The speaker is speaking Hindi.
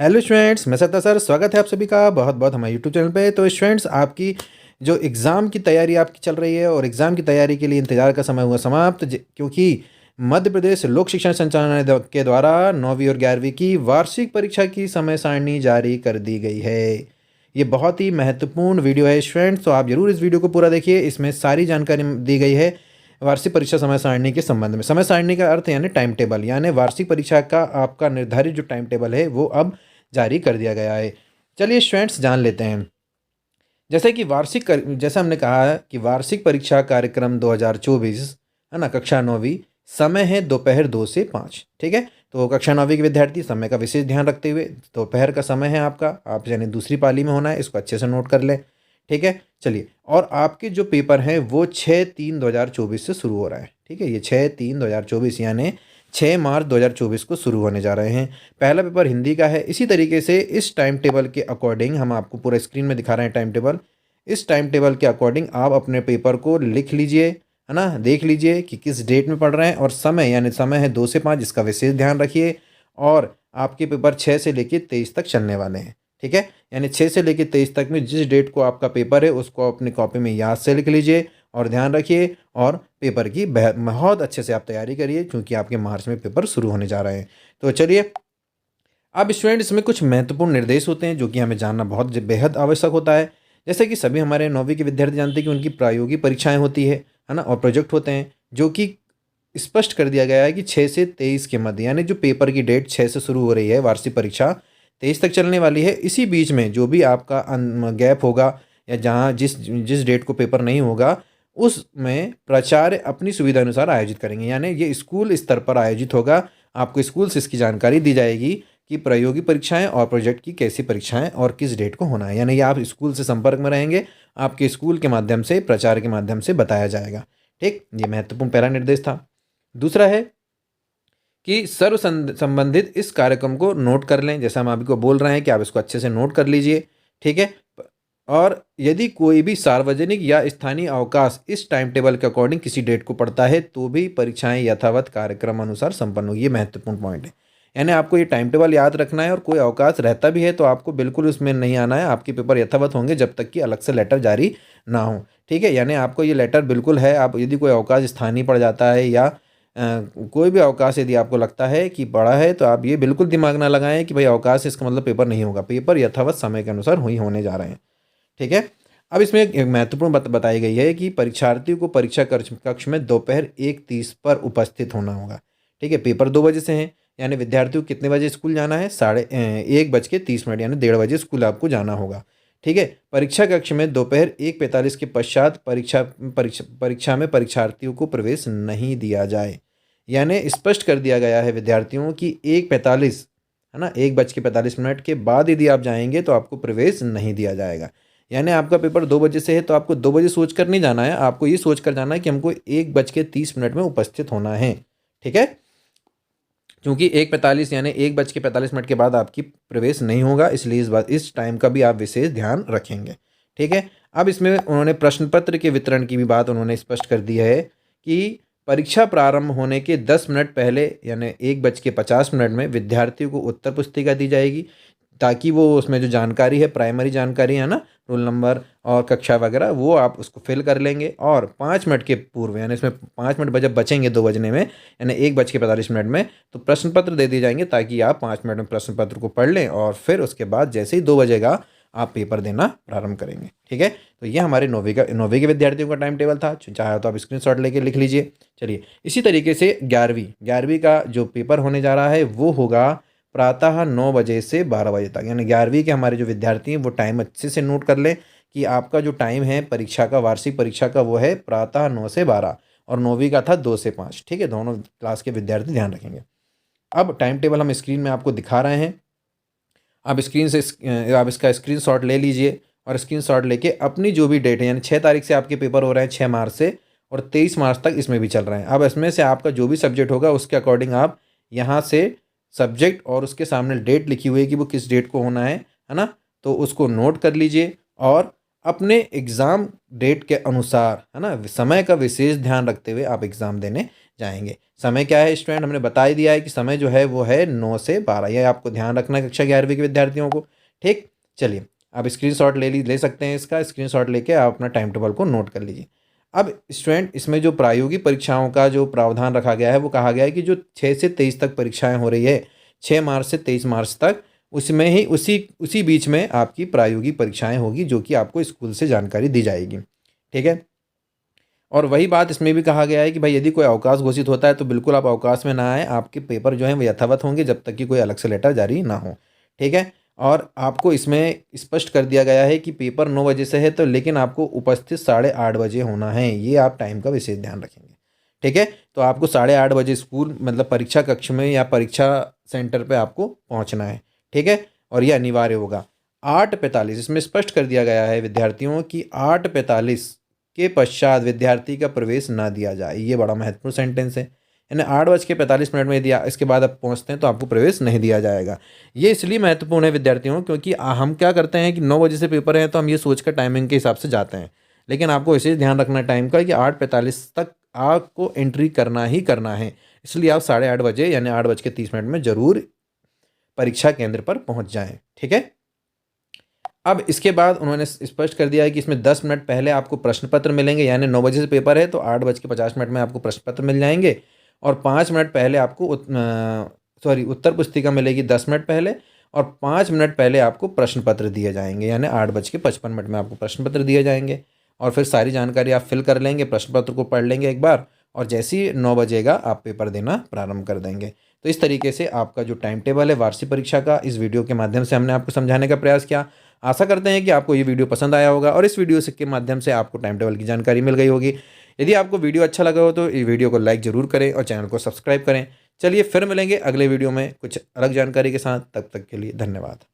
हेलो स्टूडेंट्स, मैं सत्ता सर स्वागत है आप सभी का बहुत बहुत हमारे यूट्यूब चैनल पे। तो स्टूडेंट्स, आपकी जो एग्ज़ाम की तैयारी आपकी चल रही है और एग्ज़ाम की तैयारी के लिए इंतज़ार का समय हुआ समाप्त, क्योंकि मध्य प्रदेश लोक शिक्षण संचालनालय के द्वारा 9वीं और 11वीं की वार्षिक परीक्षा की समय सारणी जारी कर दी गई है। ये बहुत ही महत्वपूर्ण वीडियो है स्टूडेंट्स, तो आप ज़रूर इस वीडियो को पूरा देखिए। इसमें सारी जानकारी दी गई है वार्षिक परीक्षा समय सारणी के संबंध में। समय सारणी का अर्थ यानी टाइम टेबल, यानी वार्षिक परीक्षा का आपका निर्धारित जो टाइम टेबल है वो अब जारी कर दिया गया है। चलिए स्टूडेंट्स, जान लेते हैं। जैसे हमने कहा है कि वार्षिक परीक्षा कार्यक्रम 2024 है ना, कक्षा 9वीं, समय है दोपहर 2 से 5। ठीक है, तो कक्षा 9वीं के विद्यार्थी समय का विशेष ध्यान रखते हुए दोपहर का समय है आपका, आप यानी दूसरी पाली में होना है, इसको अच्छे से नोट कर लें। ठीक है, चलिए। और आपके जो पेपर हैं वो 6/3/2024 से शुरू हो रहा है। ठीक है, ये 6/3/2024 यानी 6 मार्च 2024 को शुरू होने जा रहे हैं। पहला पेपर हिंदी का है। इसी तरीके से इस टाइम टेबल के अकॉर्डिंग हम आपको पूरा स्क्रीन में दिखा रहे हैं टाइम टेबल। इस टाइम टेबल के अकॉर्डिंग आप अपने पेपर को लिख लीजिए, है ना, देख लीजिए कि किस डेट में पढ़ रहे हैं, और समय यानी समय है 2 से 5, इसका विशेष ध्यान रखिए। और आपके पेपर 6 से लेकर 23 तक चलने वाले हैं। ठीक है, यानी 6 से लेकर 23 तक में जिस डेट को आपका पेपर है उसको अपनी कॉपी में याद से लिख लीजिए और ध्यान रखिए, और पेपर की बहुत अच्छे से आप तैयारी करिए, क्योंकि आपके मार्च में पेपर शुरू होने जा रहे हैं। तो चलिए, अब स्टूडेंट इसमें कुछ महत्वपूर्ण निर्देश होते हैं जो कि हमें जानना बहुत बेहद आवश्यक होता है। जैसे कि सभी हमारे 9वीं के विद्यार्थी जानते हैं कि उनकी प्रायोगिक परीक्षाएं होती है ना, और प्रोजेक्ट होते हैं, जो कि स्पष्ट कर दिया गया है कि 6 से 23 के मध्य, यानी जो पेपर की डेट 6 से शुरू हो रही है, वार्षिक परीक्षा 23 तक चलने वाली है। इसी बीच में जो भी आपका गैप होगा, या जहाँ जिस जिस डेट को पेपर नहीं होगा, उसमें प्राचार्य अपनी सुविधा अनुसार आयोजित करेंगे, यानी ये स्कूल स्तर पर आयोजित होगा। आपको स्कूल से इसकी जानकारी दी जाएगी कि प्रायोगिक परीक्षाएं और प्रोजेक्ट की कैसी परीक्षाएं और किस डेट को होना है, यानी ये आप स्कूल से संपर्क में रहेंगे, आपके स्कूल के माध्यम से, प्रचार के माध्यम से बताया जाएगा। ठीक, ये महत्वपूर्ण पहला निर्देश था। दूसरा है कि सर्व संबंधित इस कार्यक्रम को नोट कर लें। जैसा हम अभी को बोल रहे हैं कि आप इसको अच्छे से नोट कर लीजिए। ठीक है, और यदि कोई भी सार्वजनिक या स्थानीय अवकाश इस टाइम टेबल के अकॉर्डिंग किसी डेट को पड़ता है तो भी परीक्षाएं यथावत कार्यक्रम अनुसार संपन्न होगी। ये महत्वपूर्ण पॉइंट है, यानी आपको ये टाइम टेबल याद रखना है, और कोई अवकाश रहता भी है तो आपको बिल्कुल उसमें नहीं आना है। आपके पेपर यथावत होंगे जब तक कि अलग से लेटर जारी ना हो। ठीक है, यानी आपको ये लेटर बिल्कुल है। आप यदि कोई अवकाश स्थानीय पड़ जाता है या कोई भी अवकाश यदि आपको लगता है कि बड़ा है, तो आप ये बिल्कुल दिमाग ना लगाएं कि भाई अवकाश, इसका मतलब पेपर नहीं होगा। पेपर यथावत समय के अनुसार ही होने जा रहे हैं। ठीक है, अब इसमें एक महत्वपूर्ण बताई गई है कि परीक्षार्थियों को परीक्षा कक्ष में दोपहर 1:30 पर उपस्थित होना होगा। ठीक है, पेपर 2 बजे से हैं, यानी विद्यार्थियों को कितने बजे स्कूल जाना है? 1:30, यानी 1:30 बजे स्कूल आपको जाना होगा। ठीक है, परीक्षा कक्ष में दोपहर 1:45 के पश्चात परीक्षा में परीक्षार्थियों को प्रवेश नहीं दिया जाए। यानी स्पष्ट कर दिया गया है विद्यार्थियों की 1:45, है ना, 1:45 के बाद यदि आप जाएंगे तो आपको प्रवेश नहीं दिया जाएगा। यानी आपका पेपर 2 बजे से है तो आपको 2 बजे सोच कर नहीं जाना है, आपको ये सोच कर जाना है कि हमको 1:30 में उपस्थित होना है। ठीक है, क्योंकि 1:45 यानी 1:45 के बाद आपकी प्रवेश नहीं होगा, इसलिए इस टाइम का भी आप विशेष ध्यान रखेंगे। ठीक है, अब इसमें उन्होंने प्रश्न पत्र के वितरण की भी बात उन्होंने स्पष्ट कर दी है कि परीक्षा प्रारंभ होने के 10 मिनट पहले, यानी 1:50 में विद्यार्थियों को उत्तर पुस्तिका दी जाएगी, ताकि वो उसमें जो जानकारी है, प्राइमरी जानकारी है ना, रोल नंबर और कक्षा वगैरह, वो आप उसको फिल कर लेंगे। और 5 मिनट के पूर्व, यानी इसमें 5 मिनट जब बचेंगे 2 बजने में, यानी 1:45 में, तो प्रश्न पत्र दे दिए जाएंगे, ताकि आप 5 मिनट में प्रश्न पत्र को पढ़ लें, और फिर उसके बाद जैसे ही 2 बजेगा आप पेपर देना प्रारंभ करेंगे। ठीक है, तो ये हमारे 9वीं के विद्यार्थियों का टाइम टेबल था। चाहे तो आप स्क्रीनशॉट लेके लिख लीजिए। चलिए, इसी तरीके से 11वीं का जो पेपर होने जा रहा है वो होगा प्रातः 9 बजे से 12 बजे तक। यानी 11वीं के हमारे जो विद्यार्थी हैं वो टाइम अच्छे से नोट कर लें कि आपका जो टाइम है परीक्षा का, वार्षिक परीक्षा का, वो है प्रातः 9 से 12, और 9वीं का था 2 से 5। ठीक है, दोनों क्लास के विद्यार्थी ध्यान रखेंगे। अब टाइम टेबल हम स्क्रीन में आपको दिखा रहे हैं। आप आप इसका स्क्रीनशॉट ले लीजिए, और स्क्रीनशॉट लेके अपनी जो भी डेट है, यानी 6 तारीख से आपके पेपर हो रहे हैं, 6 मार्च से, और 23 मार्च तक इसमें भी चल रहे हैं। अब इसमें से आपका जो भी सब्जेक्ट होगा उसके अकॉर्डिंग आप यहाँ से सब्जेक्ट और उसके सामने डेट लिखी हुई है कि वो किस डेट को होना है ना, तो उसको नोट कर लीजिए, और अपने एग्ज़ाम डेट के अनुसार, है ना, समय का विशेष ध्यान रखते हुए आप एग्ज़ाम देने जाएंगे। समय क्या है स्टूडेंट, हमने बता ही दिया है कि समय जो है वो है 9 से 12, ये आपको ध्यान रखना है कक्षा 11वीं के विद्यार्थियों को। ठीक, चलिए आप स्क्रीनशॉट ले सकते हैं, इसका स्क्रीनशॉट लेके आप अपना टाइम टेबल को नोट कर लीजिए। अब स्टूडेंट इसमें जो प्रायोगिक परीक्षाओं का जो प्रावधान रखा गया है वो कहा गया है कि जो 6 से 23 तक परीक्षाएं हो रही है, 6 मार्च से 23 मार्च तक, उसमें ही उसी बीच में आपकी प्रायोगिक परीक्षाएं होगी, जो कि आपको स्कूल से जानकारी दी जाएगी। ठीक है, और वही बात इसमें भी कहा गया है कि भाई यदि कोई अवकाश घोषित होता है तो बिल्कुल आप अवकाश में ना आए, आपके पेपर जो हैं वो यथावत होंगे जब तक कि कोई अलग से लेटर जारी ना हो। ठीक है, और आपको इसमें स्पष्ट कर दिया गया है कि पेपर 9 बजे से है, तो लेकिन आपको उपस्थित 8:30 बजे होना है, ये आप टाइम का विशेष ध्यान रखेंगे। ठीक है, तो आपको 8:30 बजे स्कूल मतलब परीक्षा कक्ष में या परीक्षा सेंटर पे आपको पहुंचना है। ठीक है, और ये अनिवार्य होगा। 8:45 इसमें स्पष्ट कर दिया गया है विद्यार्थियों की 8:45 के पश्चात विद्यार्थी का प्रवेश ना दिया जाए, ये बड़ा महत्वपूर्ण सेंटेंस है। यानी 8:45 में यदि इसके बाद आप पहुंचते हैं तो आपको प्रवेश नहीं दिया जाएगा। ये इसलिए महत्वपूर्ण है विद्यार्थियों, क्योंकि हम क्या करते हैं कि 9 बजे से पेपर है तो हम ये सोच कर टाइमिंग के हिसाब से जाते हैं, लेकिन आपको इसे ध्यान रखना टाइम का कि 8:45 तक आपको एंट्री करना ही करना है। इसलिए आप 8:30 बजे यानी 8:30 में ज़रूर परीक्षा केंद्र पर पहुँच जाएँ। ठीक है, अब इसके बाद उन्होंने स्पष्ट कर दिया है कि इसमें 10 मिनट पहले आपको प्रश्न पत्र मिलेंगे, यानी 9 बजे से पेपर है तो 8:50 में आपको प्रश्न पत्र मिल जाएंगे, और 5 मिनट पहले आपको उत्तर पुस्तिका मिलेगी 10 मिनट पहले, और 5 मिनट पहले आपको प्रश्न पत्र दिए जाएंगे, यानी 8:55 में आपको प्रश्न पत्र दिए जाएंगे। और फिर सारी जानकारी आप फिल कर लेंगे, प्रश्न पत्र को पढ़ लेंगे एक बार, और जैसे ही 9 बजेगा आप पेपर देना प्रारंभ कर देंगे। तो इस तरीके से आपका जो टाइम टेबल है वार्षिक परीक्षा का, इस वीडियो के माध्यम से हमने आपको समझाने का प्रयास किया। आशा करते हैं कि आपको ये वीडियो पसंद आया होगा और इस वीडियो के माध्यम से आपको टाइम टेबल की जानकारी मिल गई होगी। यदि आपको वीडियो अच्छा लगा हो तो इस वीडियो को लाइक ज़रूर करें और चैनल को सब्सक्राइब करें। चलिए फिर मिलेंगे अगले वीडियो में कुछ अलग जानकारी के साथ, तब तक के लिए धन्यवाद।